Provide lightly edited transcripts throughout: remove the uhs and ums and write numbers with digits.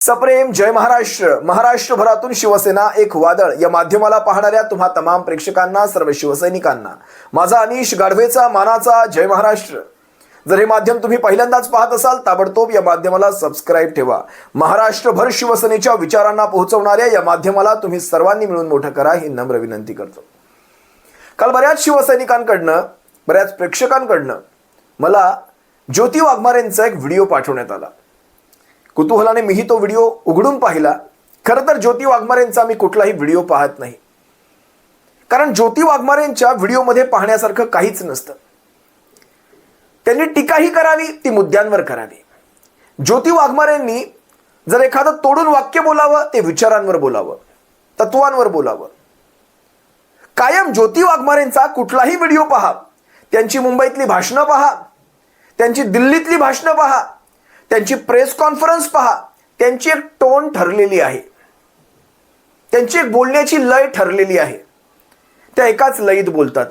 सप्रेम जय महाराष्ट्र. महाराष्ट्रभरातून शिवसेना एक वादळ या माध्यमाला पाहणाऱ्या तुम्हा तमाम प्रेक्षकांना, सर्व शिवसैनिकांना माझा अनिश गाढवेचा मानाचा जय महाराष्ट्र. जर हे माध्यम तुम्ही पहिल्यांदाच पाहत असाल, ताबडतोब या माध्यमाला सबस्क्राईब ठेवा. महाराष्ट्रभर शिवसेनेच्या विचारांना पोहोचवणाऱ्या या माध्यमाला तुम्ही सर्वांनी मिळून मोठं करा ही नम्र विनंती करतो. काल बऱ्याच शिवसैनिकांकडनं, बऱ्याच प्रेक्षकांकडनं मला ज्योती वाघमारेंचा एक व्हिडिओ पाठवण्यात आला. कुतूहलाने मीही तो व्हिडिओ उघडून पाहिला. खरं तर ज्योती वाघमारेंचा मी कुठलाही व्हिडिओ पाहत नाही, कारण ज्योती वाघमारेंच्या व्हिडिओमध्ये पाहण्यासारखं काहीच नसतं. त्यांनी टीकाही करावी, ती मुद्द्यांवर करावी. ज्योती वाघमारेंनी जर एखादं तोडून वाक्य बोलावं, ते विचारांवर बोलावं, तत्वांवर बोलावं. कायम ज्योती वाघमारेंचा कुठलाही व्हिडिओ पहा, त्यांची मुंबईतली भाषणं पहा, त्यांची दिल्लीतली भाषणं पहा, त्यांची प्रेस कॉन्फरन्स पहा, त्यांची एक टोन ठरलेली आहे, त्यांची एक बोलण्याची लय ठरलेली आहे. त्या एकाच लयीत बोलतात.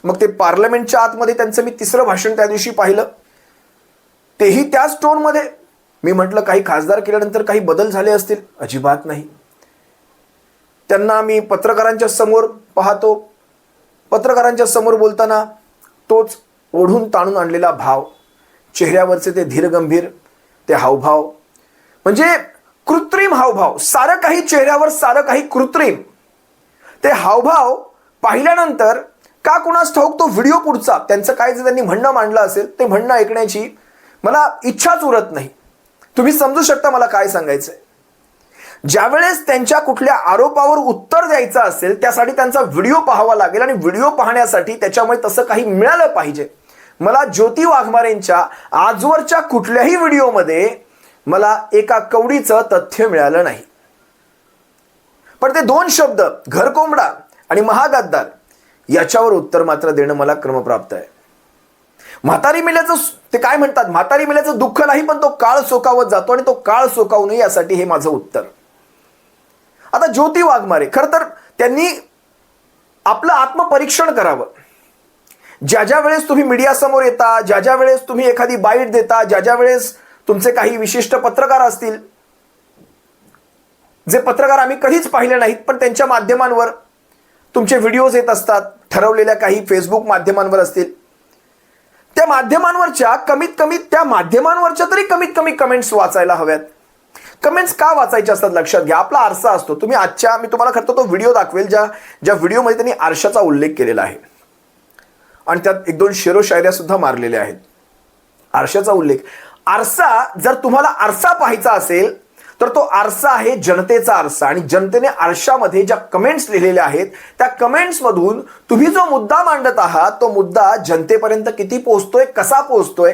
मग ते पार्लमेंटच्या आतमध्ये त्यांचं मी तिसरं भाषण त्या दिवशी पाहिलं, तेही त्याच टोनमध्ये. मी म्हटलं काही खासदार केल्यानंतर काही बदल झाले असतील, अजिबात नाही. त्यांना मी पत्रकारांच्या समोर पाहतो, पत्रकारांच्या समोर बोलताना तोच ओढून ताणून आणलेला भाव, चेहऱ्यावरचे ते धीरगंभीर ते हावभाव, म्हणजे कृत्रिम हावभाव, सारं काही चेहऱ्यावर, सारं काही कृत्रिम. ते हावभाव पाहिल्यानंतर का कुणास ठाऊक तो व्हिडिओ पुढचा त्यांचं काय जे त्यांनी म्हणणं मांडलं असेल, ते म्हणणं ऐकण्याची मला इच्छाच उरत नाही. तुम्ही समजू शकता मला काय सांगायचंय. ज्यावेळेस त्यांच्या कुठल्या आरोपावर उत्तर द्यायचं असेल, त्यासाठी त्यांचा व्हिडिओ पाहावा लागेल, आणि व्हिडिओ पाहण्यासाठी त्याच्यामुळे तसं काही मिळालं पाहिजे. मला ज्योती वाघमारेंच्या आजवरच्या कुठल्याही व्हिडिओमध्ये मला एका कवडीचं तथ्य मिळालं नाही. पण ते दोन शब्द, घरकोंबडा आणि महागद्दार, याच्यावर उत्तर मात्र देणं मला क्रमप्राप्त आहे. म्हातारी मेल्याचं ते काय म्हणतात, म्हातारी मेल्याचं दुःख नाही, पण तो काळ सोकावत जातो, आणि तो काळ सोकावू नये यासाठी हे माझं उत्तर. आता ज्योती वाघमारे, खरं तर त्यांनी आपलं आत्मपरीक्षण करावं. ज्या ज्या वेळेस तुम्ही मीडियासमोर येता, ज्या ज्या वेळेस तुम्ही एखादी बाईट देता, ज्या ज्या वेळेस तुमचे काही विशिष्ट पत्रकार असतील, जे पत्रकार आम्ही कधीच पाहिले नाहीत, पण त्यांच्या माध्यमांवर तुमचे व्हिडिओज येत असतात, ठरवलेल्या काही फेसबुक माध्यमांवर असतील, त्या माध्यमांवरच्या कमीत कमी कमेंट्स वाचायला हव्यात. कमेंट्स का वाचायचे असतात लक्षात घ्या. आपला आरसा असतो. तुम्ही आजच्या, मी तुम्हाला खरं तो व्हिडिओ दाखवेल ज्या व्हिडिओमध्ये त्यांनी आरशाचा उल्लेख केलेला आहे, आणि त्यात एक दोन शेरो शायऱ्या सुद्धा मारलेल्या आहेत. आरशाचा उल्लेख. आरसा, जर तुम्हाला आरसा पाहायचा असेल तर तो आरसा आहे जनतेचा आरसा, आणि जनतेने आरशामध्ये ज्या कमेंट्स लिहिलेल्या आहेत, त्या कमेंट्समधून तुम्ही जो मुद्दा मांडत आहात, तो मुद्दा जनतेपर्यंत किती पोहोचतोय, कसा पोहोचतोय,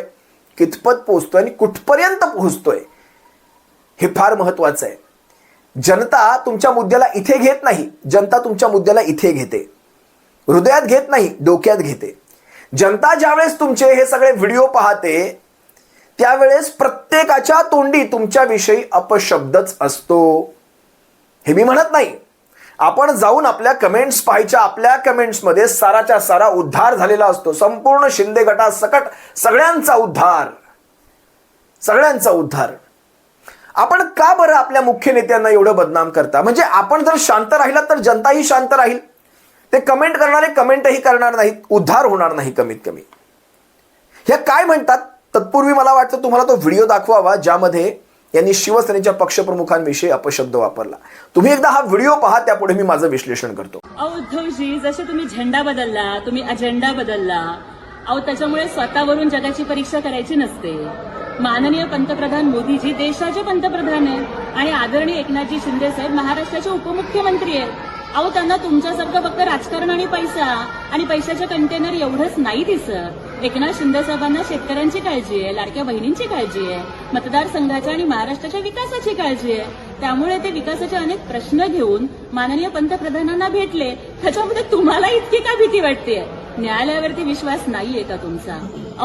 कितपत पोहोचतोय आणि कुठपर्यंत पोहोचतोय, हे फार महत्वाचं आहे. जनता तुमच्या मुद्द्याला इथे घेत नाही, जनता तुमच्या मुद्द्याला इथे घेते, हृदयात घेत नाही, डोक्यात घेते. जनता ज्यावेळेस तुमचे हे सगळे व्हिडिओ पाहते, त्यावेळेस प्रत्येकाच्या तोंडी तुमच्याविषयी अपशब्दच असतो. हे मी म्हणत नाही. आपण जाऊन आपल्या कमेंट्स पाहायच्या, आपल्या कमेंट्समध्ये साराच्या सारा उद्धार झालेला असतो. संपूर्ण शिंदे गटासकट सगळ्यांचा उद्धार, सगळ्यांचा उद्धार. आपण का बरं आपल्या मुख्य नेत्यांना एवढं बदनाम करता? म्हणजे आपण जर शांत राहिला तर जनताही शांत राहील. ते कमेंट करणारे कमेंटही करणार नाहीत, उद्धार होणार नाही कमीत कमी. हे काय म्हणतात? तत्पूर्वी मला वाटतं तुम्हाला तो व्हिडिओ दाखवावा, ज्यामध्ये यांनी शिवसेनेच्या पक्षप्रमुखांविषयी अपशब्द वापरला. तुम्ही एकदा हा व्हिडिओ पहा, त्यापुढे मी माझं विश्लेषण करतो. उद्धवजी, जसे तुम्ही झेंडा बदलला, तुम्ही अजेंडा बदलला, त्याच्यामुळे स्वतःवरून जगाची परीक्षा करायची नसते. माननीय पंतप्रधान मोदीजी देशाचे पंतप्रधान आहेत, आणि आदरणीय एकनाथजी शिंदे साहेब महाराष्ट्राचे उपमुख्यमंत्री आहेत. त्यांना तुमच्यासारखं फक्त राजकारण आणि पैसा आणि पैशाचे कंटेनर एवढंच नाही दिसत. एकनाथ शिंदे साहेबांना शेतकऱ्यांची काळजी आहे, लाडक्या बहिणींची काळजी आहे, मतदारसंघाच्या आणि महाराष्ट्राच्या विकासाची काळजी आहे. त्यामुळे ते विकासाचे अनेक प्रश्न घेऊन माननीय पंतप्रधानांना भेटले. त्याच्यामध्ये तुम्हाला इतकी का भीती वाटते? न्यायालयावरती विश्वास नाहीये का तुमचा?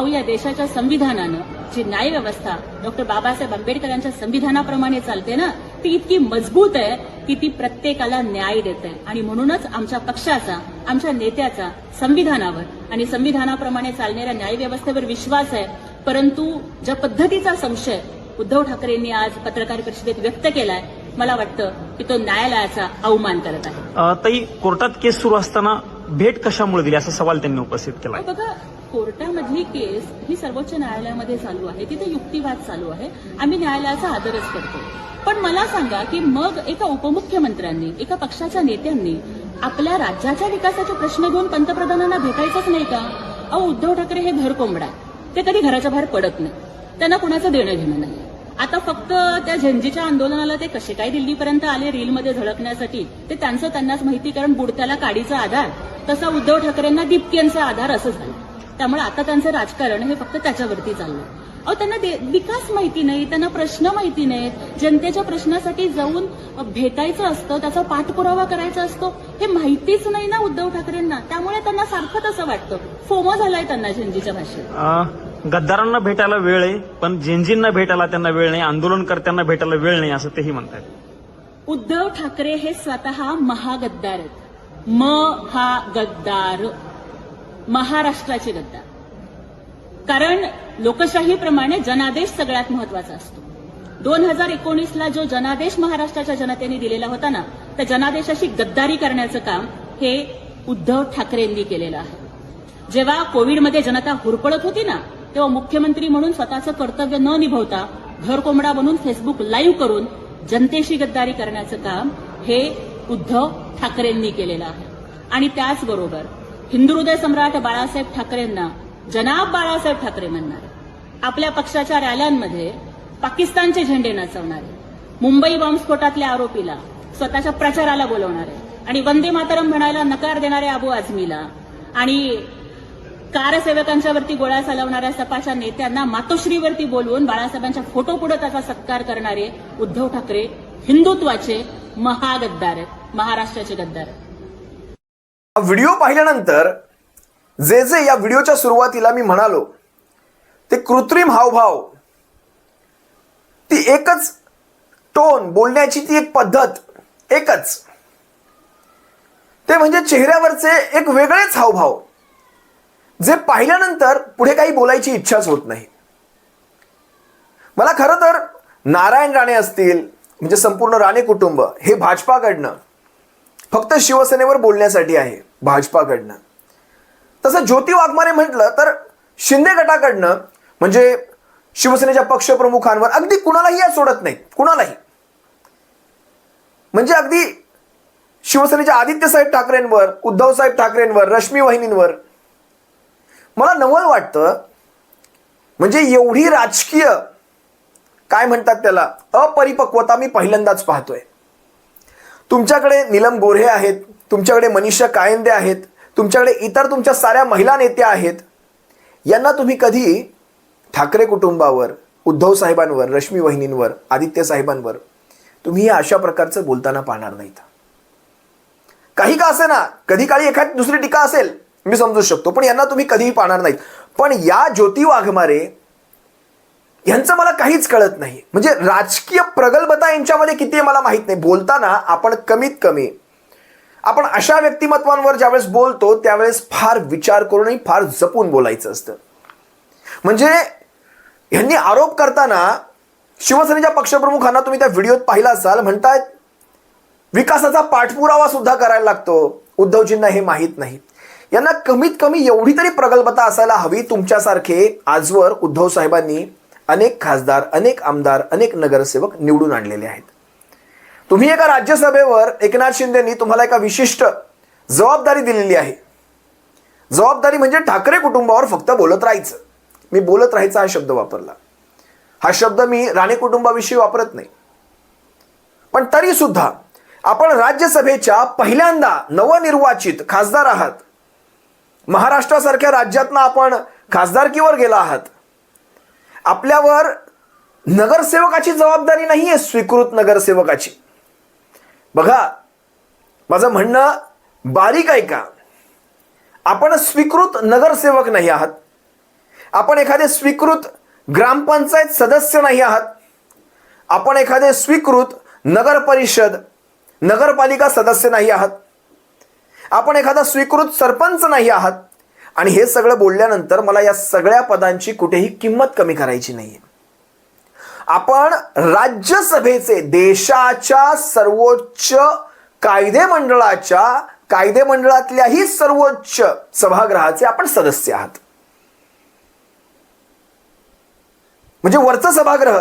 या देशाच्या संविधानानं जी न्याय व्यवस्था डॉक्टर बाबासाहेब आंबेडकरांच्या संविधानाप्रमाणे चालते ना, ती इतकी मजबूत आहे की ती प्रत्येकाला न्याय देते. आणि म्हणूनच आमच्या पक्षाचा, आमच्या नेत्याचा संविधानावर आणि संविधानाप्रमाणे चालणाऱ्या न्याय व्यवस्थेवर विश्वास आहे. परंतु ज्या पद्धतीचा संशय उद्धव ठाकरेंनी आज पत्रकार परिषदेत व्यक्त केलाय, मला वाटतं की तो न्यायालयाचा अवमान करत आहे. ताई, कोर्टात केस सुरू असताना भेट कशामुळे दिली असा सवाल त्यांनी उपस्थित केला. बघा, कोर्टामधली केस ही सर्वोच्च न्यायालयामध्ये चालू आहे, तिथे युक्तिवाद चालू आहे. आम्ही न्यायालयाचा आदरच करतो. पण मला सांगा की मग एका उपमुख्यमंत्र्यांनी, एका पक्षाच्या नेत्यांनी आपल्या राज्याच्या विकासाचे प्रश्न घेऊन पंतप्रधानांना भेटायचंच नाही का? अहो, उद्धव ठाकरे हे घर कोंबडा आहे. ते कधी घराच्या बाहेर पडत नाही. त्यांना कुणाचं देणं घेणं नाही. आता फक्त त्या झेंजीच्या आंदोलनाला ते कसे काय दिल्लीपर्यंत आले रीलमध्ये झळकण्यासाठी, ते त्यांचं त्यांनाच माहिती. कारण बुडत्याला काडीचा आधार तसा उद्धव ठाकरेंना दीप्तीयांचा आधार असं झालं. त्यामुळे आता त्यांचं राजकारण हे फक्त त्याच्यावरती चाललंय. अहो, त्यांना विकास माहिती नाही, त्यांना प्रश्न माहिती नाहीत. जनतेच्या प्रश्नासाठी जाऊन भेटायचं असतं, त्याचा पाठपुरावा करायचा असतो, हे माहितीच नाही ना उद्धव ठाकरेंना. त्यामुळे त्यांना सारखं तसं वाटतं. फोमो झालाय त्यांना झेंजीच्या भाषेत. गद्दारांना भेटायला वेळ आहे, पण झेंजींना भेटायला त्यांना वेळ नाही, आंदोलनकर्त्यांना भेटायला वेळ नाही असं तेही म्हणतात. उद्धव ठाकरे हे स्वतः महागद्दार आहेत. महागद्दार, महाराष्ट्राचे गद्दार. कारण लोकशाहीप्रमाणे जनादेश सगळ्यात महत्वाचा असतो. 2019ला जो जनादेश महाराष्ट्राच्या जनतेने दिलेला होता ना, त्या जनादेशाशी गद्दारी करण्याचं काम हे उद्धव ठाकरेंनी केलेलं आहे. जेव्हा कोविडमध्ये जनता हुरपळत होती ना, तेव्हा मुख्यमंत्री म्हणून स्वतःचं कर्तव्य न निभवता घर कोंबडा बनून फेसबुक लाईव्ह करून जनतेशी गद्दारी करण्याचं काम हे उद्धव ठाकरेंनी केलेलं आहे. आणि त्याचबरोबर हिंदुहृदय सम्राट बाळासाहेब ठाकरेंना जनाब बाळासाहेब ठाकरे म्हणणारे, आपल्या पक्षाच्या रॅल्यांमध्ये पाकिस्तानचे झेंडे नाचवणारे, मुंबई बॉम्बस्फोटातल्या आरोपीला स्वतःच्या प्रचाराला बोलवणारे आणि वंदे मातरम म्हणायला नकार देणारे अबू आझमीला आणि कारसेवकांच्यावरती गोळ्या चालवणाऱ्या सपाच्या नेत्यांना मातोश्रीवरती बोलवून बाळासाहेबांच्या फोटो पुढे त्याचा सत्कार करणारे उद्धव ठाकरे हिंदुत्वाचे महागद्दार आहेत, महाराष्ट्राचे गद्दार आहेत. व्हिडिओ पाहिल्यानंतर जे जे या व्हिडिओच्या सुरुवातीला मी म्हणालो ते कृत्रिम हावभाव, ती एकच टोन, बोलण्याची ती एक पद्धत एकच, ते म्हणजे चेहऱ्यावरचे एक वेगळेच हावभाव, जे पाहिल्यानंतर पुढे काही बोलायची इच्छाच होत नाही. मला खरं तर नारायण राणे असतील, म्हणजे संपूर्ण राणे कुटुंब हे भाजपाकडनं फक्त शिवसेनेवर बोलण्यासाठी आहे, भाजपाकडनं. तसं ज्योती वाघमारे म्हटलं तर शिंदे गटाकडनं, म्हणजे शिवसेनेच्या पक्षप्रमुखांवर अगदी कुणालाही या सोडत नाही, कुणालाही. म्हणजे अगदी शिवसेनेच्या आदित्यसाहेब ठाकरेंवर, उद्धवसाहेब ठाकरेंवर, रश्मी वहिनींवर. मला नवल वाटतं, म्हणजे एवढी राजकीय काय म्हणतात त्याला अपरिपक्वता मी पहिल्यांदाच पाहतोय. तुमच्याकडे नीलम गोऱ्हे आहेत, तुमच्याकडे मनीषा कायंदे आहेत, तुमच्याकडे इतर तुमच्या साऱ्या महिला नेत्या आहेत. यांना तुम्ही कधी ठाकरे कुटुंबावर, उद्धव साहेबांवर, रश्मी वहिनींवर, आदित्य साहेबांवर तुम्ही अशा प्रकारचं बोलताना पाहणार नाहीत. काही का असे ना, कधी काळी एखादी दुसरी टीका असेल, मी समजू शकतो, पण यांना तुम्ही कधीही पाहणार नाहीत. पण या ज्योती वाघमारे यांचं मला काहीच कळत नाही. म्हणजे राजकीय प्रगल्भता यांच्यामध्ये किती आहे मला माहित नाही. बोलताना आपण कमीत कमी आपण अशा व्यक्तिमत्वांवर ज्यावेळेस बोलतो त्यावेळेस फार विचार करूनही फार जपून बोलायचं असतं. म्हणजे यांनी आरोप करताना शिवसेनेच्या पक्षप्रमुखांना तुम्ही त्या व्हिडिओत पाहिला असाल, म्हणतायत विकासाचा पाठपुरावा सुद्धा करायला लागतो, उद्धवजींना हे माहीत नाही. यांना कमीत कमी एवढी तरी प्रगल्भता असायला हवी. तुमच्यासारखे आजवर उद्धव साहेबांनी अनेक खासदार, अनेक आमदार, अनेक नगरसेवक निवडून आणलेले आहेत. तुम्ही एका राज्यसभेवर एकनाथ शिंदेनी तुम्हाला एका विशिष्ट जबाबदारी दिलेली आहे. जबाबदारी म्हणजे ठाकरे कुटुंबावर फक्त बोलत राहायचं. मी बोलत राहायचा हा शब्द वापरला. हा शब्द मी राणे कुटुंबाविषयी वापरत नाही. पण तरी सुद्धा आपण राज्यसभेच्या पहिल्यांदा नवनिर्वाचित खासदार आहात. महाराष्ट्रासारख्या राज्यातनं आपण खासदारकीवर गेला आहात. आपल्यावर नगरसेवकाची जबाबदारी नाही आहे, स्वीकृत नगरसेवकाची. बघा, माझं म्हणणं बारीक ऐका. आपण स्वीकृत नगरसेवक नाही आहात. आपण एखादे स्वीकृत ग्रामपंचायत सदस्य नाही आहात. आपण एखादे स्वीकृत नगर परिषद, नगरपालिका सदस्य नाही आहात. आपण एखादा स्वीकृत सरपंच नाही आहात. आणि हे सगळं बोलल्यानंतर मला या सगळ्या पदांची कुठेही किंमत कमी करायची नाहीये. आपण राज्यसभेचे, देशाच्या सर्वोच्च कायदेमंडळातल्याही सर्वोच्च सभागृहाचे आपण सदस्य आहात. म्हणजे वरचं सभागृह,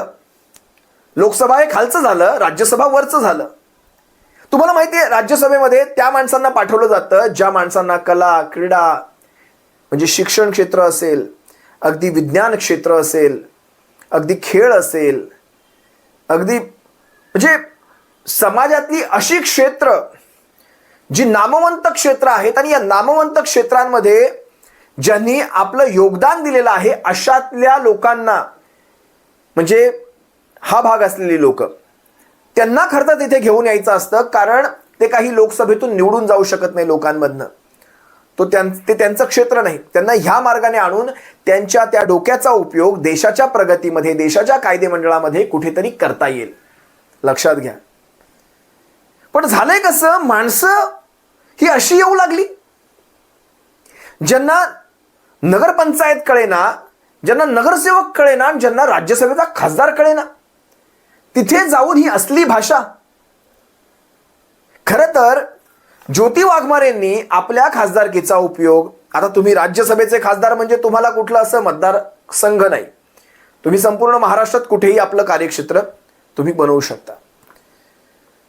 लोकसभा हे खालचं झालं, राज्यसभा वरचं झालं. तुम्हाला माहिती आहे, राज्यसभेमध्ये त्या माणसांना पाठवलं जातं ज्या माणसांना कला, क्रीडा, म्हणजे शिक्षण क्षेत्र असेल, अगदी विज्ञान क्षेत्र असेल, अगदी खेळ असेल, अगदी म्हणजे समाजातली अशी क्षेत्र जी नामवंत क्षेत्र आहेत आणि या नामवंत क्षेत्रांमध्ये ज्यांनी आपलं योगदान दिलेलं आहे अशातल्या लोकांना, म्हणजे हा भाग असलेली लोक, त्यांना खरं तिथे घेऊन यायचं असतं. कारण ते काही लोकसभेतून निवडून जाऊ शकत नाही लोकांमधनं. ते त्यांचं क्षेत्र नाही. त्यांना ह्या मार्गाने आणून त्यांच्या त्या डोक्याचा उपयोग देशाच्या प्रगतीमध्ये, देशाच्या कायदेमंडळामध्ये कुठेतरी करता येईल. लक्षात घ्या. पण झालंय कसं, माणसं ही अशी येऊ लागली ज्यांना नगरपंचायत कळेना, ज्यांना नगरसेवक कळेना, ज्यांना राज्यसभेचा खासदार कळेना, तिथे जाऊन ही असली भाषा. खरं तर ज्योती वाघमारेंनी आपल्या खासदारकीचा उपयोग, आता तुम्ही राज्यसभेचे खासदार म्हणजे तुम्हाला कुठलं असं मतदारसंघ नाही, तुम्ही संपूर्ण महाराष्ट्रात कुठेही आपलं कार्यक्षेत्र तुम्ही बनवू शकता.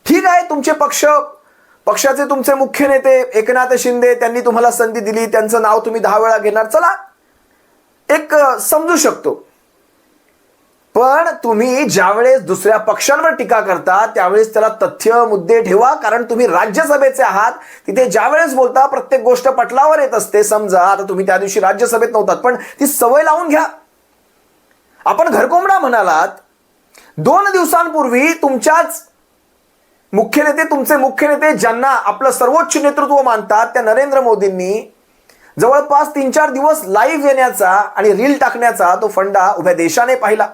ठीक आहे, तुमचे पक्षाचे तुमचे मुख्य नेते एकनाथ शिंदे, त्यांनी तुम्हाला संधी दिली, त्यांचं नाव तुम्ही 10 वेळा घेणार, चला एक समजू शकतो. पण तुम्ही ज्यावेळेस दुसऱ्या पक्षांवर टीका करता त्यावेळेस त्याला तथ्य, मुद्दे ठेवा. कारण तुम्ही राज्यसभेचे आहात, तिथे ज्यावेळेस बोलता प्रत्येक गोष्ट पटलावर येत असते. समजा आता तुम्ही त्या दिवशी राज्यसभेत नव्हतात, पण ती सवय लावून घ्या. आपण घरकोंबडा म्हणालात, 2 दिवसांपूर्वी तुमच्याच तुमचे मुख्य नेते ज्यांना आपलं सर्वोच्च नेतृत्व मानतात, त्या नरेंद्र मोदींनी जवळपास 3-4 दिवस लाईव्ह येण्याचा आणि रील टाकण्याचा तो फंडा उभ्या देशाने पाहिला.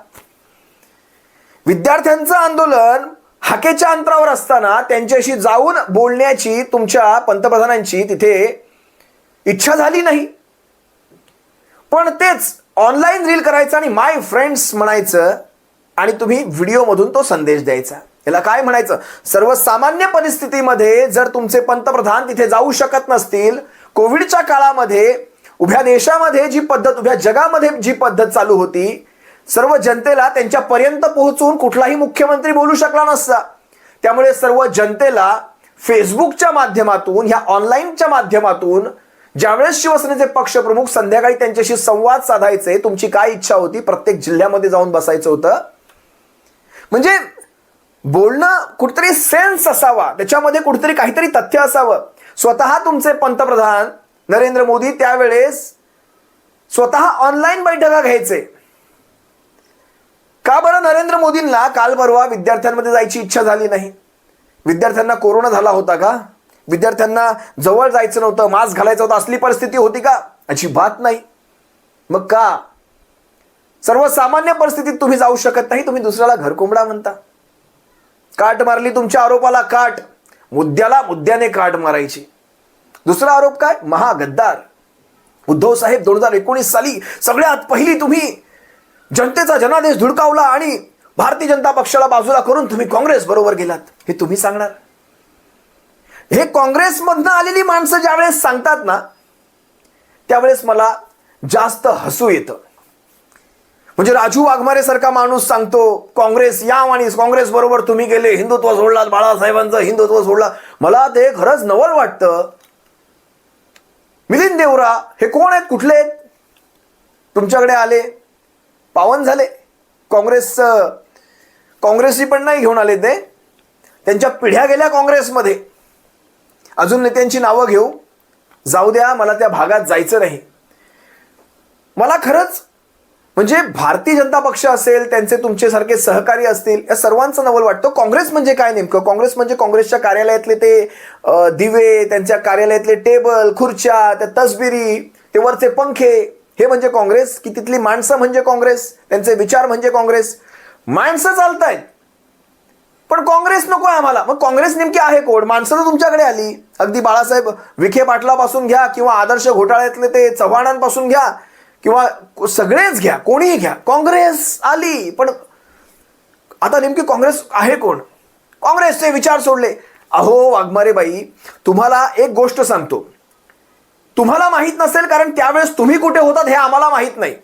विद्यार्थ्यांचं आंदोलन हाकेच्या अंतरावर असताना त्यांच्याशी जाऊन बोलण्याची तुमच्या पंतप्रधानांची तिथे इच्छा झाली नाही. पण तेच ऑनलाईन रील करायचं आणि माय फ्रेंड्स म्हणायचं आणि तुम्ही व्हिडिओमधून तो संदेश द्यायचा. याला काय म्हणायचं? सर्वसामान्य परिस्थितीमध्ये जर तुमचे पंतप्रधान तिथे जाऊ शकत नसतील, कोविडच्या काळामध्ये उभ्या देशामध्ये जी पद्धत, उभ्या जगामध्ये जी पद्धत चालू होती, सर्व जनतेला त्यांच्यापर्यंत पोहोचून कुठलाही मुख्यमंत्री बोलू शकला नसता. त्यामुळे सर्व जनतेला फेसबुकच्या माध्यमातून, ह्या ऑनलाईनच्या माध्यमातून ज्यावेळेस शिवसेनेचे पक्षप्रमुख संध्याकाळी त्यांच्याशी संवाद साधायचे, तुमची काय इच्छा होती, प्रत्येक जिल्ह्यामध्ये जाऊन बसायचं होतं. म्हणजे बोलणं कुठेतरी सेन्स असावा, त्याच्यामध्ये कुठेतरी काहीतरी तथ्य असावं. स्वतः तुमचे पंतप्रधान नरेंद्र मोदी त्यावेळेस स्वतः ऑनलाईन बैठका घ्यायचे. का बरं नरेंद्र मोदींना काल परवा विद्यार्थ्यांमध्ये जायची इच्छा झाली नाही? विद्यार्थ्यांना कोरोना झाला होता का? विद्यार्थ्यांना जवळ जायचं नव्हतं, मास्क घालायचं होतं, असली परिस्थिती होती का? अजिबात नाही. मग का सर्वसामान्य परिस्थितीत तुम्ही जाऊ शकत नाही, तुम्ही दुसऱ्याला घरकोंबडा म्हणता? काट मारली तुमच्या आरोपाला काट, मुद्द्याला मुद्द्याने काट मारायची. दुसरा आरोप काय? महागद्दार. उद्धव साहेब 2019 साली सगळ्यात पहिली तुम्ही जनतेचा जनादेश धुडकावला आणि भारतीय जनता पक्षाला बाजूला करून तुम्ही काँग्रेस बरोबर गेलात, हे तुम्ही सांगणार? हे काँग्रेसमधनं आलेली माणसं ज्यावेळेस सांगतात ना, त्यावेळेस मला जास्त हसू येतं. म्हणजे राजू वाघमारे सारखा माणूस सांगतो काँग्रेस या आणि काँग्रेस बरोबर तुम्ही गेले, हिंदुत्व सोडलात, बाळासाहेबांचं हिंदुत्व सोडला. मला ते खरंच नवल वाटतं. मिलिंद देवरा हे कोण आहेत, कुठले आहेत? तुमच्याकडे आले, पावन झाले. काँग्रेसची पण नाही घेऊन आले, ते त्यांच्या पिढ्या गेल्या काँग्रेसमध्ये. अजून नेत्यांची नावं घेऊ, जाऊ द्या, मला त्या भागात जायचं नाही. मला खरंच म्हणजे भारतीय जनता पक्ष असेल, त्यांचे तुमच्यासारखे सहकारी असतील, या सर्वांचं नवल वाटतं. काँग्रेस म्हणजे काय नेमकं? काँग्रेस म्हणजे काँग्रेसच्या कार्यालयातले ते दिवे, त्यांच्या कार्यालयातले टेबल, खुर्च्या, त्या तसबिरी, ते वरचे पंखे, हे म्हणजे काँग्रेस? की तिथली माणसं म्हणजे काँग्रेस? त्यांचे विचार म्हणजे काँग्रेस? माणसं चालतायत पण काँग्रेस नकोय आम्हाला. मग काँग्रेस नेमकी आहे कोण? माणसं तर तुमच्याकडे आली. अगदी बाळासाहेब विखे पाटलापासून घ्या किंवा आदर्श घोटाळ्यातले ते चव्हाणांपासून घ्या किंवा सगळेच घ्या, कोणीही घ्या, काँग्रेस आली. पण आता नेमकी काँग्रेस आहे कोण? काँग्रेसचे विचार सोडले. अहो वाघमारे बाई, तुम्हाला एक गोष्ट सांगतो, तुम्हाला माहित नसेल कारण त्यावेळेस तुम्ही कुठे होतात हे आम्हाला माहित नाही.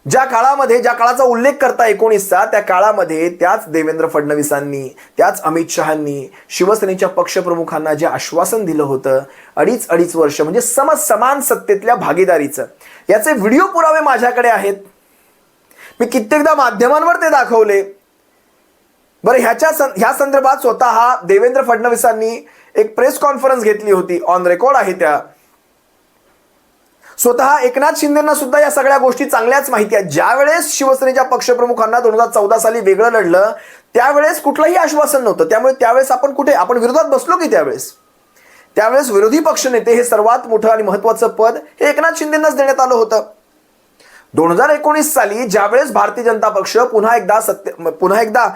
ज्या काळाचा उल्लेख करता 19चा, त्या काळामध्ये त्याच देवेंद्र फडणवीसांनी, त्याच अमित शहांनी शिवसेनेच्या पक्षप्रमुखांना जे आश्वासन दिलं होतं अडीच वर्ष म्हणजे समान सत्तेतल्या भागीदारीचं, याचे व्हिडिओ पुरावे माझ्याकडे आहेत. मी कित्येकदा माध्यमांवर ते दाखवले. बरं, ह्या संदर्भात स्वतः देवेंद्र फडणवीसांनी एक प्रेस कॉन्फरन्स घेतली होती, ऑन रेकॉर्ड आहे त्या. स्वतः एकनाथ शिंदेंना सुद्धा या सगळ्या गोष्टी चांगल्याच माहिती आहेत. ज्यावेळेस शिवसेनेच्या पक्षप्रमुखांना 2014 साली वेगळं लढलं त्यावेळेस कुठलंही आश्वासन नव्हतं. त्यामुळे त्यावेळेस आपण विरोधात बसलो की त्यावेळेस विरोधी पक्षनेते हे सर्वात मोठं आणि महत्वाचं पद हे एकनाथ शिंदेंनाच देण्यात आलं होतं. 2019 साली ज्यावेळेस भारतीय जनता पक्ष पुन्हा एकदा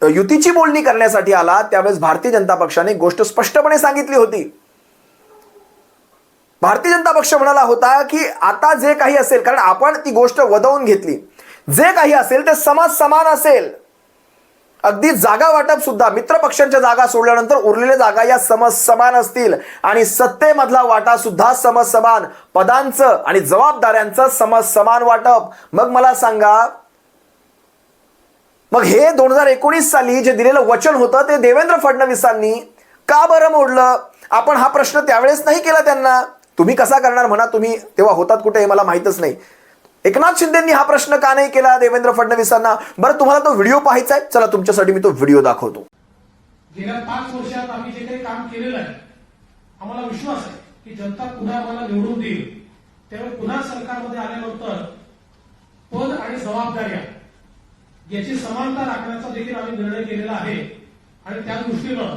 युतीची बोलणी करण्यासाठी आला, त्यावेळेस भारतीय जनता पक्षाने गोष्ट स्पष्टपणे सांगितली होती. भारतीय जनता पक्ष म्हणाला होता की आता जे काही असेल, कारण आपण ती गोष्ट वदवून घेतली, जे काही असेल ते समान असेल. अगदी जागा वाटप सुद्धा मित्र पक्षांच्या जागा सोडल्यानंतर उरलेल्या जागा या समान असतील आणि सत्तेमधला वाटा सुद्धा समान, पदांचं आणि जबाबदाऱ्यांचं समान वाटप. मग मला सांगा, मग हे 2019 साली जे दिलेलं वचन होतं ते देवेंद्र फडणवीसांनी का बरं मोडलं? आपण हा प्रश्न त्यावेळेस नाही केला त्यांना. तुम्ही कसा करणार म्हणा, तुम्ही तेव्हा होतात कुठे हे मला माहितच नाही. एकनाथ शिंदेंनी हा प्रश्न का नाही केला देवेंद्र फडणवीसांना? बरं, तुम्हाला तो व्हिडिओ पाहायचा आहे, चला तुमच्यासाठी मी तो व्हिडिओ दाखवतो. गेल्या 5 वर्षात आम्ही जे काही काम केलेलं आहे, आम्हाला विश्वास आहे की जनता पुन्हा आम्हाला निवडून देईल. त्यामुळे पुन्हा सरकारमध्ये आल्यानंतर पद आणि जबाबदाऱ्या याची समानता राखण्याचा देखील आम्ही निर्णय केलेला आहे. आणि त्या दृष्टीनं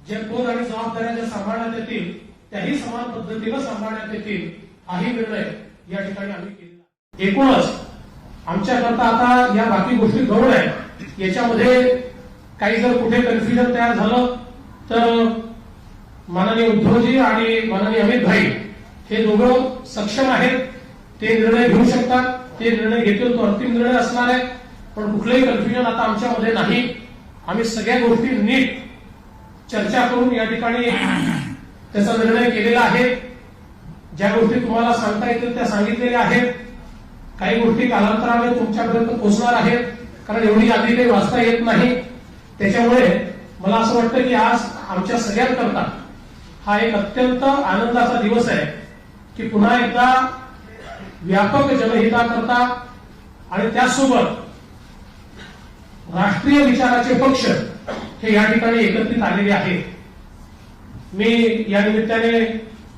जे पद आणि जबाबदाऱ्या ज्या सांभाळण्यात येतील त्याही समान पद्धतीनं सांभाळण्यात येतील, हाही निर्णय या ठिकाणी आम्ही केलेला. एकूणच आमच्याकरता आता या बाकी गोष्टी गौण आहेत. याच्यामध्ये काही जर कुठे कन्फ्युजन तयार झालं तर माननीय उद्धवजी आणि माननीय अमित भाई हे दोघं सक्षम आहेत, ते निर्णय घेऊ शकतात. ते निर्णय घेतील तो अंतिम निर्णय असणार आहे. पण कुठलंही कन्फ्युजन आता आमच्यामध्ये नाही. आम्ही सगळ्या गोष्टी नीट चर्चा करून या ठिकाणी त्याचा निर्णय केलेला आहे. ज्या गोष्टी तुम्हाला सांगता येतील त्या सांगितलेल्या आहेत. काही गोष्टी कालांतराने तुमच्यापर्यंत पोहोचणार आहेत, कारण एवढी यादी काही वाचता येत नाही. त्याच्यामुळे मला असं वाटतं की आज आमच्या सगळ्यांकरता हा एक अत्यंत आनंदाचा दिवस आहे की पुन्हा एकदा व्यापक जनहिताकरता आणि त्यासोबत राष्ट्रीय विचाराचे पक्ष हे या ठिकाणी एकत्रित आलेले आहेत. मी या निमित्ताने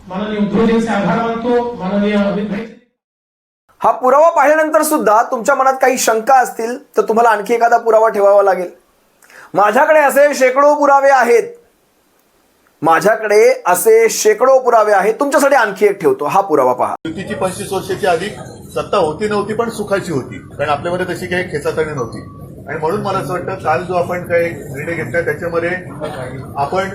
माननीय उद्धवजींचे आभार मानतो, माननीय अमित भाई. हा पुरावा पाहिल्यानंतर सुद्धा तुमच्या मनात काही शंका असतील तर तुम्हाला आणखी एखादा पुरावा ठेवावा लागेल. माझ्याकडे असे शेकडो पुरावे आहेत. तुमच्यासाठी आणखी एक ठेवतो, हा पुरावा पहा. युतीची 25 वर्षाची अधिक सत्ता होती नव्हती पण सुखाची होती, कारण आपल्यामध्ये तशी काही खेचाताणी नव्हती. आणि म्हणून मला असं वाटतं काल जो आपण काही निर्णय घेतला त्याच्यामध्ये आपण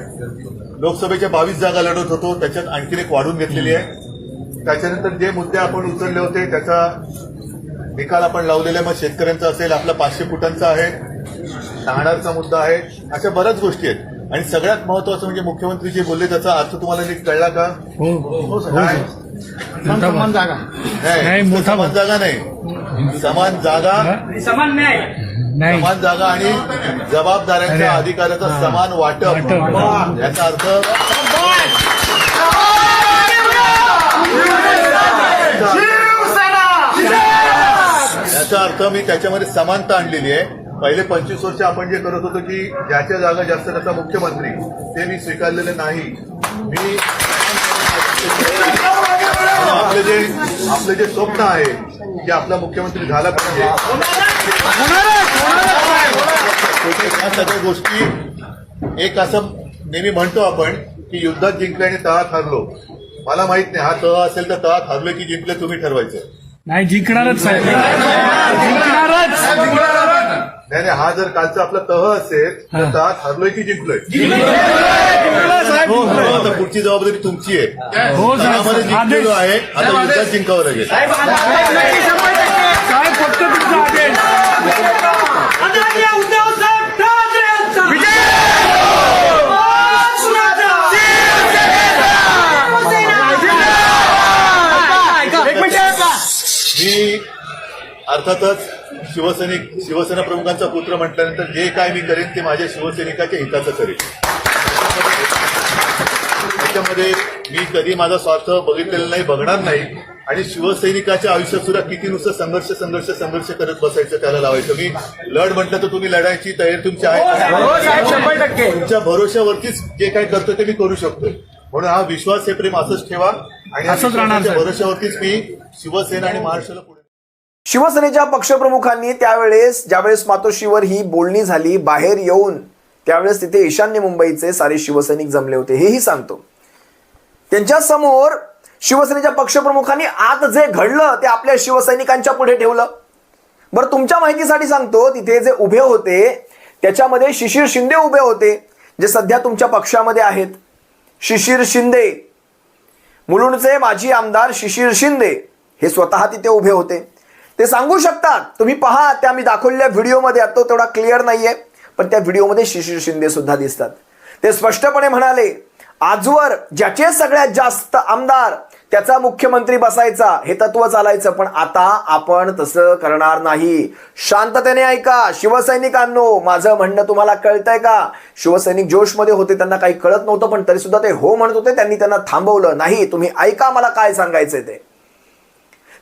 लोकसभेच्या 22 जागा लढत होतो, त्याच्यात आणखीन एक वाढून घेतलेली आहे. त्याच्यानंतर जे मुद्दे आपण उचलले होते त्याचा निकाल आपण लावलेला आहे. मग शेतकऱ्यांचा असेल, आपला 500 फुटांचा आहे, नाणारचा मुद्दा आहे, अशा बऱ्याच गोष्टी आहेत. आणि सगळ्यात महत्वाचं म्हणजे मुख्यमंत्री जे बोलले त्याचा अर्थ तुम्हाला नीट कळला का? काय? समान जागा नाही, समान जागा नाही, समान जागा, समान न्याय नाही, समान जागा आणि जबाबदाऱ्यांच्या अधिकाराचा समान वाटप. याचा अर्थ याचा अर्थ मी त्याच्यामध्ये समानता आणलेली आहे. पहिले 25 वर्ष आपण जे करत होतो की ज्याच्या जागा जास्त त्याचा मुख्यमंत्री, ते मी स्वीकारलेलं नाही. मी आपलं जे स्वप्न आहे की आपला मुख्यमंत्री झाला पाहिजे, या सगळ्या गोष्टी एक असं नेहमी म्हणतो आपण की युद्धात जिंकले आणि तळात हरलो. मला माहित नाही हा तळ असेल तर तळात हरलो की जिंकले तुम्ही ठरवायचं. नाही, जिंकणारच साहेब, जिंकणारच. नाही, हा जर कालचा आपला तह असेल तर तळात हरलोय की जिंकलोय? आता पुढची जबाबदारी तुमची आहे. तळामध्ये जिंकलेलो आहे, आता युद्धात जिंकावं लागेल. साहेब फक्त तुमचा आदेश. अर्थातच शिवसेना प्रमुखांचा पुत्र म्हटल्यानंतर जे काय मी करेन ते माझ्या शिवसैनिकाच्या हिताचं करेन. त्याच्यामध्ये मी कधी माझा स्वार्थ बघितलेला नाही, बघणार नाही. आणि शिवसैनिकाच्या आयुष्यात सुद्धा किती नुसतं संघर्ष करत बसायचं, त्याला लावायचं. मी लढ म्हटलं तर तुम्ही लढायची तयारी तुमची आहे. 100% तुमच्या भरोश्यावरतीच जे काय करतो ते मी करू शकतोय. म्हणून हा विश्वास हे प्रेम असंच ठेवा आणि या असंच राहणार, विश्वासाच्या साहेब. भरोश्यावरतीच मी शिवसेना आणि महाराष्ट्राला पुढे. शिवसेनेच्या पक्षप्रमुखांनी त्यावेळेस ज्यावेळेस मातोश्रीवर ही बोलणी झाली, बाहेर येऊन त्यावेळेस तिथे ईशान्य मुंबईचे सारे शिवसैनिक जमले होते, हेही सांगतो. त्यांच्या समोर शिवसेनेच्या पक्षप्रमुखांनी आत जे घडलं ते आपल्या शिवसैनिकांच्या पुढे ठेवलं. बरं, तुमच्या माहितीसाठी सांगतो, तिथे जे उभे होते त्याच्यामध्ये शिशिर शिंदे उभे होते, जे सध्या तुमच्या पक्षामध्ये आहेत. शिशिर शिंदे, मुलुंडचे माजी आमदार शिशिर शिंदे हे स्वतः तिथे उभे होते. ते सांगू शकतात, तुम्ही पहा, त्या मी दाखवलेल्या व्हिडिओमध्ये, आता तेवढा क्लिअर नाहीये पण त्या व्हिडिओमध्ये शिशिर शिंदे सुद्धा दिसतात. ते स्पष्टपणे म्हणाले, आजवर ज्याचे सगळ्यात जास्त आमदार त्याचा मुख्यमंत्री बसायचा, हे तत्व चालायचं. पण आता आपण तसं करणार नाही. शांततेने ऐका शिवसैनिकांनो, माझं म्हणणं तुम्हाला कळतंय का? शिवसैनिक जोशमध्ये होते, त्यांना काही कळत नव्हतं, पण तरी सुद्धा ते हो म्हणत होते. त्यांनी त्यांना थांबवलं नाही. तुम्ही ऐका मला काय सांगायचंय ते.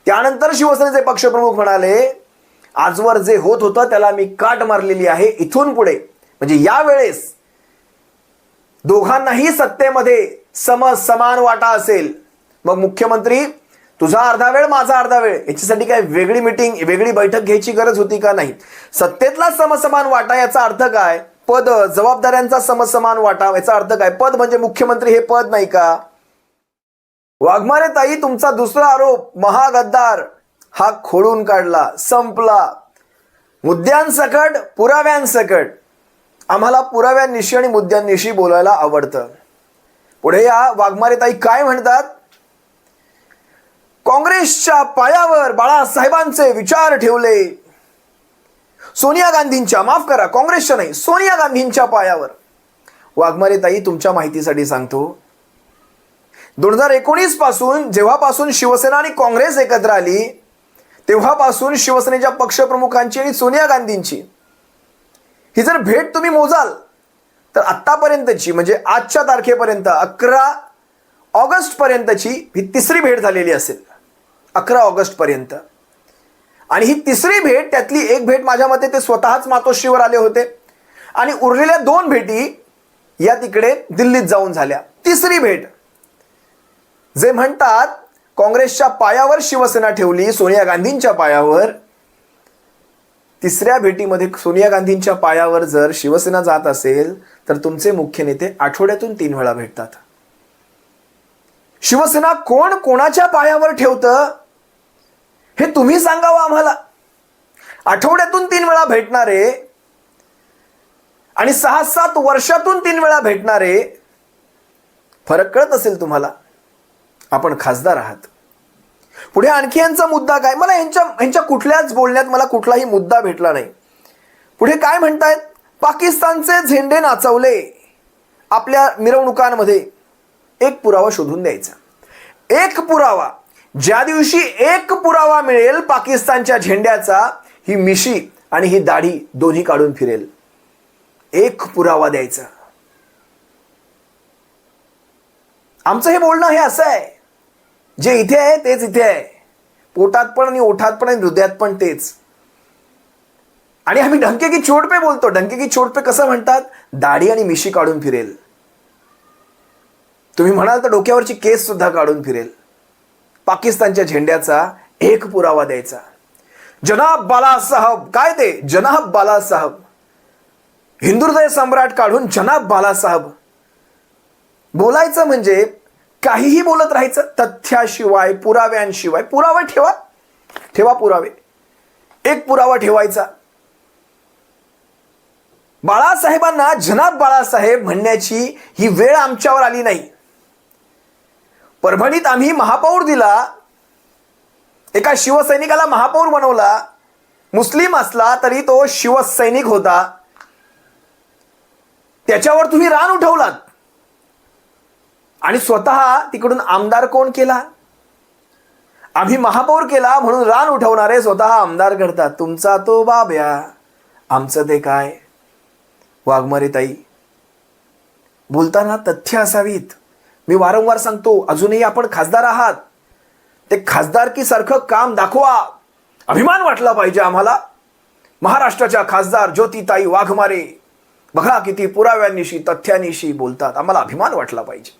त्यानंतर शिवसेनेचे पक्षप्रमुख म्हणाले, आजवर जे होत होतं त्याला मी काट मारलेली आहे. इथून पुढे म्हणजे यावेळेस दोघांनाही सत्तेमध्ये समान वाटा असेल. मग मुख्यमंत्री तुझा अर्धा वेळ माझा अर्धा वेळ, याच्यासाठी काय वेगळी मीटिंग वेगळी बैठक घ्यायची गरज होती का? नाही. सत्तेतला समसमान वाटा याचा अर्थ काय? पद, जबाबदाऱ्यांचा समसमान वाटा याचा अर्थ काय? पद म्हणजे मुख्यमंत्री हे पद नाही का? वाघमारे ताई, तुमचा दुसरा आरोप महागद्दार हा खोडून काढला, संपला. मुद्द्यांसकट, पुराव्यांसकट. आम्हाला पुराव्यांनिशी आणि मुद्द्यांनिशी बोलायला आवडतं. पुढे या वाघमारे ताई काय म्हणतात? काँग्रेसच्या पायावर बाळासाहेबांचे विचार ठेवले. सोनिया गांधींच्या, माफ करा, काँग्रेसच्या नाही, सोनिया गांधींच्या पायावर. वाघमारे ताई, तुमच्या माहितीसाठी सांगतो, 2019 पासून जेव्हापासून शिवसेना आणि काँग्रेस एकत्र आली तेव्हापासून शिवसेनेच्या पक्षप्रमुखांची आणि सोनिया गांधींची ही जर भेट तुम्ही मोजाल तर आत्तापर्यंतची, म्हणजे आजच्या तारखेपर्यंत 11 ऑगस्ट पर्यंतची ही तिसरी भेट झालेली असेल. 11 ऑगस्ट पर्यंत. आणि ही तिसरी भेट, त्यातली एक भेट माझ्या मते ते स्वतःच मातोश्रीवर आले होते आणि उरलेल्या 2 भेटी या तिकडे दिल्लीत जाऊन झाल्या. तिसरी भेट, जे म्हणतात काँग्रेसच्या पायावर शिवसेना ठेवली, सोनिया गांधींच्या पायावर. तिसऱ्या भेटीमध्ये सोनिया गांधींच्या पायावर जर शिवसेना जात असेल तर तुमचे मुख्य नेते आठवड्यातून 3 वेळा भेटतात. शिवसेना कोण कोणाच्या पायावर ठेवतं हे तुम्ही सांगावं आम्हाला. आठवड्यातून 3 वेळा भेटणारे आणि 6-7 वर्षातून 3 वेळा भेटणारे, फरक कळत असेल तुम्हाला. आपण खासदार आहात. पुढे आणखी यांचा मुद्दा काय? मला यांच्या कुठल्याच बोलण्यात मला कुठलाही मुद्दा भेटला नाही. पुढे काय म्हणतायत? पाकिस्तानचे झेंडे नाचवले आपल्या मिरवणुकांमध्ये. एक पुरावा शोधून द्यायचा. एक पुरावा, ज्या दिवशी एक पुरावा मिळेल पाकिस्तानच्या झेंड्याचा, ही मिशी आणि ही दाढी दोन्ही काढून फिरेल. एक पुरावा द्यायचा. आमचं हे बोलणं हे असं आहे, जे इथे आहे तेच इथे आहे. पोटात पण आणि ओठात पण आणि हृदयात पण तेच. आणि आम्ही ढंके की चोट पे बोलतो. ढंके की चोट पे कसं म्हणतात? दाढी आणि मिशी काढून फिरेल. तुम्ही म्हणाल तर डोक्यावरची केस सुद्धा काढून फिरेल. पाकिस्तानच्या झेंड्याचा एक पुरावा द्यायचा. जनाब बालासाहेब, काय ते जनाब बालासाहेब, हिंदू हृदय सम्राट काढून जनाब बालासाहेब बोलायचं. म्हणजे काहीही बोलत राहायचं, तथ्याशिवाय, पुराव्यांशिवाय. पुरावे ठेवा पुरावे. एक पुरावा ठेवायचा. बाळासाहेबांना जनाब बाळासाहेब म्हणण्याची ही वेळ आमच्यावर आली नाही. परभणीत आम्ही महापौर दिला, एका शिवसैनिकाला महापौर बनवला. मुस्लिम असला तरी तो शिवसैनिक होता. त्याच्यावर तुम्ही रान उठवलात आणि स्वतः तिकडून आमदार कोण केला? आम्ही महापौर केला म्हणून रान उठवणारे स्वतः आमदार करतात. तुमचा तो बाब्या, आमचं ते काय. वाघमारे ताई, बोलताना तथ्य असावीत. मी वारंवार सांगतो, अजूनही आपण खासदार आहात, ते खासदारकीसारखं काम दाखवा. अभिमान वाटला पाहिजे आम्हाला. महाराष्ट्राच्या खासदार ज्योतिताई वाघमारे बघा किती पुराव्यांनिशी तथ्यांनिशी बोलतात. आम्हाला अभिमान वाटला पाहिजे.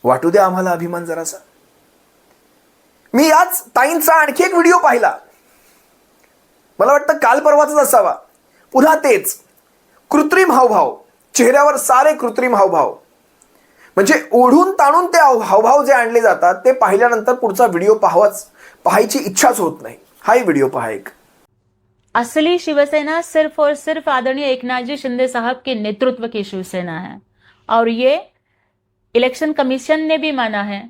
वाटू द्या आम्हाला अभिमान जरासा. मी आज ताईंचा आणखी एक व्हिडिओ पाहिला, मला वाटतं काल परवाचाच असावा. पुन्हा तेच कृत्रिम हावभाव, चेहऱ्यावर सारे कृत्रिम हावभाव, म्हणजे ओढून ताणून ते हावभाव जे आणले जातात ते पाहिल्यानंतर पुढचा व्हिडिओ पाहायची इच्छाच होत नाही. हाही व्हिडिओ पहा एक. असली शिवसेना सिर्फ और सिर्फ आदरणीय एकनाथ जी शिंदे साहब के नेतृत्व की शिवसेना है, और ये इलेक्शन कमीशन ने भी माना है,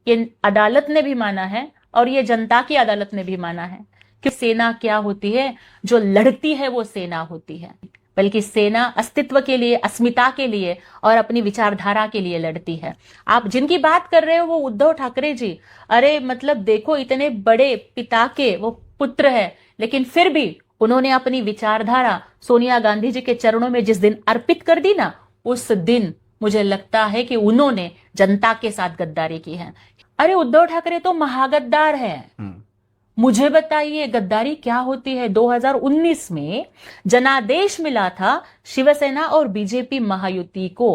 ये अदालत ने भी माना है, और ये जनता की अदालत ने भी माना है कि सेना क्या होती है. जो लड़ती है वो सेना होती है, बल्कि सेना अस्तित्व के लिए, अस्मिता के लिए और अपनी विचारधारा के लिए लड़ती है. आप जिनकी बात कर रहे हो वो उद्धव ठाकरे जी. अरे मतलब देखो, इतने बड़े पिता के वो पुत्र है, लेकिन फिर भी उन्होंने अपनी विचारधारा सोनिया गांधी जी के चरणों में जिस दिन अर्पित कर दी ना, उस दिन मुझे लगता है कि उन्होंने जनता के साथ गद्दारी की है. अरे उद्धव ठाकरे तो महागद्दार है. मुझे बताइए गद्दारी क्या होती है. 2019 में जनादेश मिला था शिवसेना और बीजेपी महायुति को.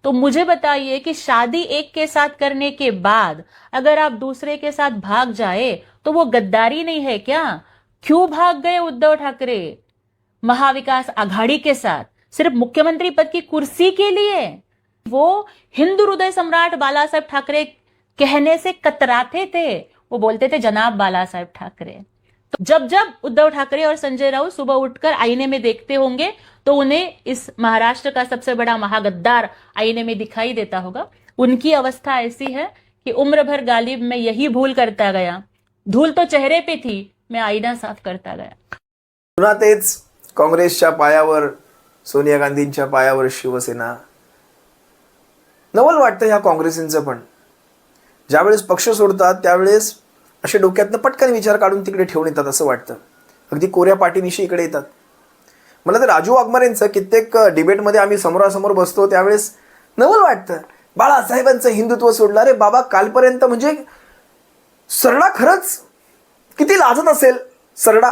तो मुझे बताइए कि शादी एक के साथ करने के बाद अगर आप दूसरे के साथ भाग जाए तो वो गद्दारी नहीं है क्या. क्यों भाग गए उद्धव ठाकरे महाविकास आघाड़ी के साथ सिर्फ मुख्यमंत्री पद की कुर्सी के लिए. वो हिंदू हृदय सम्राट बाला साहेब ठाकरे कहने से कतराते थे. वो बोलते थे जनाब बाला साहेब ठाकरे. तो जब जब उद्धव ठाकरे और संजय राउत सुबह उठकर आईने में देखते होंगे तो उन्हें इस महाराष्ट्र का सबसे बड़ा महागद्दार आईने में दिखाई देता होगा. उनकी अवस्था ऐसी है कि उम्र भर गालिब मैं यही भूल करता गया. धूल तो चेहरे पे थी, मैं आईना साफ करता गया. पुन्हा तेच काँग्रेसच्या पायावर, सोनिया गांधींच्या पायावर शिवसेना. नवल वाटतं ह्या काँग्रेसींचं पण. ज्यावेळेस पक्ष सोडतात त्यावेळेस असे डोक्यातनं पटकन विचार काढून तिकडे ठेवून येतात असं वाटतं. अगदी कोऱ्या पाठीनिशी इकडे येतात. मला तर राजू वाघमारेंचं कित्येक डिबेटमध्ये आम्ही समोरासमोर बसतो त्यावेळेस नवल वाटतं. बाळासाहेबांचं हिंदुत्व सोडलं. अरे बाबा, कालपर्यंत म्हणजे सरडा खरंच किती लाजत असेल सरडा.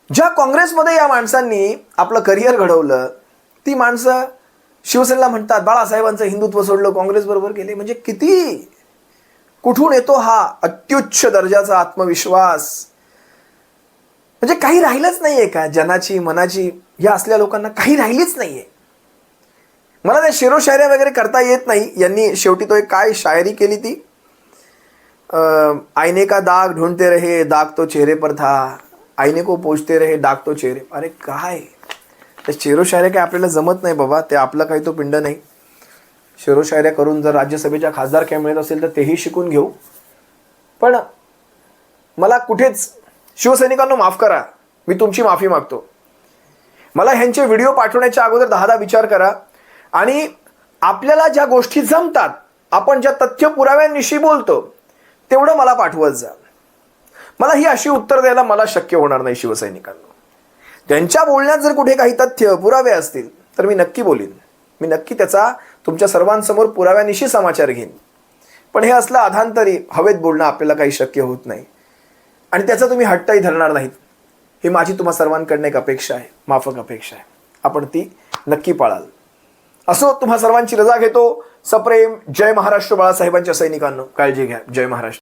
ज्या काँग्रेसमध्ये या माणसांनी आपलं करिअर घडवलं ती माणसं शिवसेनेला म्हणतात बाळासाहेबांचं हिंदुत्व सोडलं, काँग्रेस बरोबर गेले. म्हणजे किती, कुठून येतो हा अत्युच्च दर्जाचा आत्मविश्वास. म्हणजे काही राहिलंच नाहीये का जनाची मनाची. या असल्या लोकांना काही राहिलीच नाहीये. मला त्या शेरो शायऱ्या वगैरे करता येत नाही. यांनी शेवटी तो एक काय शायरी केली ती, आईने का दाग ढूंढते रहे दाग तो चेहरे पर था, आईने को पोछते रहे दाग तो चेहरे. अरे काय त्या शेरो शायऱ्या काय आपल्याला जमत नाही बाबा. ते आपलं काही तो पिंड नाही. शेरो शायऱ्या करून जर राज्यसभेच्या खासदार काय मिळत असेल तर तेही शिकून घेऊ. पण मला कुठेच, शिवसैनिकांना माफ करा, मी तुमची माफी मागतो. मला ह्यांचे व्हिडिओ पाठवण्याच्या अगोदर 10दा विचार करा. आणि आपल्याला ज्या गोष्टी जमतात, आपण ज्या तथ्य पुराव्यांनिशी बोलतो तेवढं मला पाठवत जा. मला ही अशी उत्तर द्यायला मला शक्य होणार नाही शिवसैनिकांना. त्यांच्या बोलण्यात जर कुठे काही तथ्य पुरावे असतील तर मी नक्की बोलीन. मी नक्की त्याचा तुमच्या सर्वांसमोर पुराव्यानिशी समाचार घेईन. पण हे असलं अधांतरी हवेत बोलणं आपल्याला काही शक्य होत नाही. आणि त्याचा तुम्ही हट्टही धरणार नाहीत. ही माझी तुम्हा सर्वांकडनं एक अपेक्षा आहे, माफक अपेक्षा आहे. आपण ती नक्की पाळाल. असो, तुम्हा सर्वांची रजा घेतो. सप्रेम. जय महाराष्ट्र. बाळासाहेबांच्या सैनिकांनो काळजी घ्या. जय महाराष्ट्र.